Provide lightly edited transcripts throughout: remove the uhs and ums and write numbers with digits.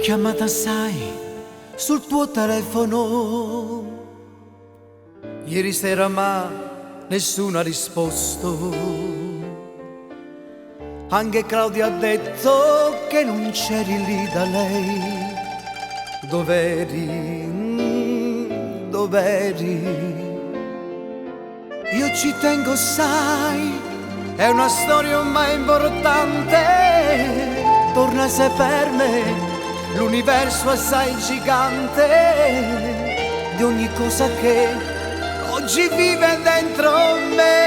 chiamata sai sul tuo telefono ieri sera ma nessuno ha risposto. Anche Claudia ha detto che non c'eri lì da lei. Dov'eri? Dov'eri? Io ci tengo sai, è una storia ormai importante. Torna se per me l'universo assai gigante di ogni cosa che oggi vive dentro me.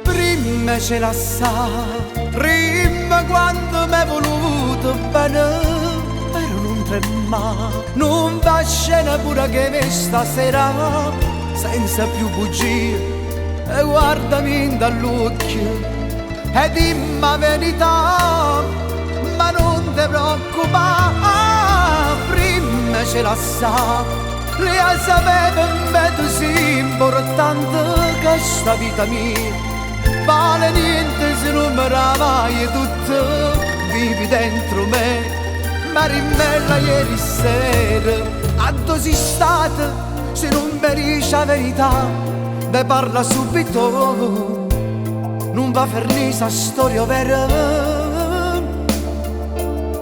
Prima ce la sa, prima quando m'è voluto bene, però non trema, non va a scena pure che me stasera, senza più bugie, e guardami dall'occhio e dimmi la verità, ma non ti preoccupare, prima ce la sa, lei sapeva me tu sei importante, che sta vita mia vale niente se non me la vai tutto, vivi dentro me, ma rimella ieri sera, a dove sei stata, se non mi dici la verità, ne parla subito. Non va a finire sta storia vera,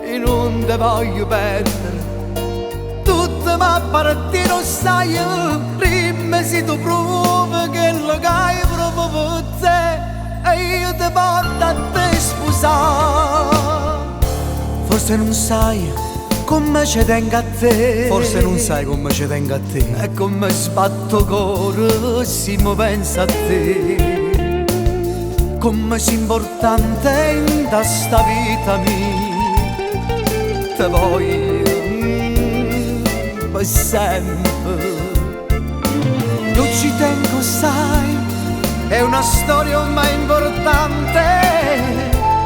e non te voglio perdere. Tutto ma parte non sai, prima se tu provi che lo hai proprio per te, e io ti porto a te sposare. Forse non sai come ci tengo a te, forse non sai come ci tengo a te, e come sbatto cuore se mi penso a te. Come sei importante in questa vita mia, te voglio per sempre. Io ci tengo sai, è una storia ormai importante.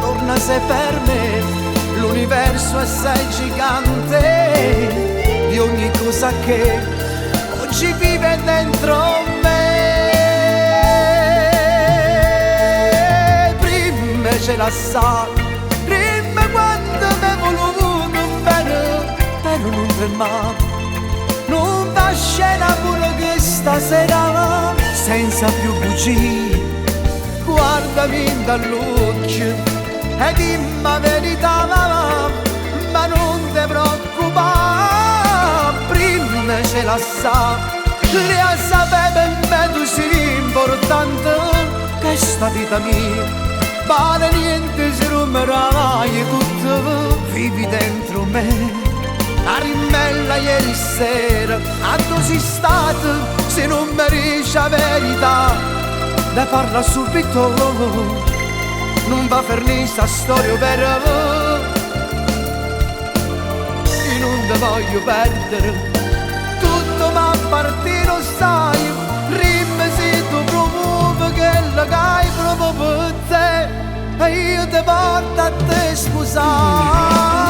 Torna se per me l'universo è assai gigante di ogni cosa che oggi vive dentro me. Ce la sa, prima quando m'è voluto bene, però non trema, non va a scena pure che stasera, senza più bugie, guardami dall'occhio e dimmi la verità, ma non ti preoccupare, prima ce la sa, lei sapeva me tu sei importante, che sta vita mia vale niente se non me la vai tutto, vivi dentro me. La rimella ieri sera, a dove sei stata, se non mi dici la verità, ne parla subito, non va a finire sta storia vera, io non te voglio perdere, tutto ma a partire lo sai, prima se tu promuovi che la hai proprio per te, e io ti porto a te sposare.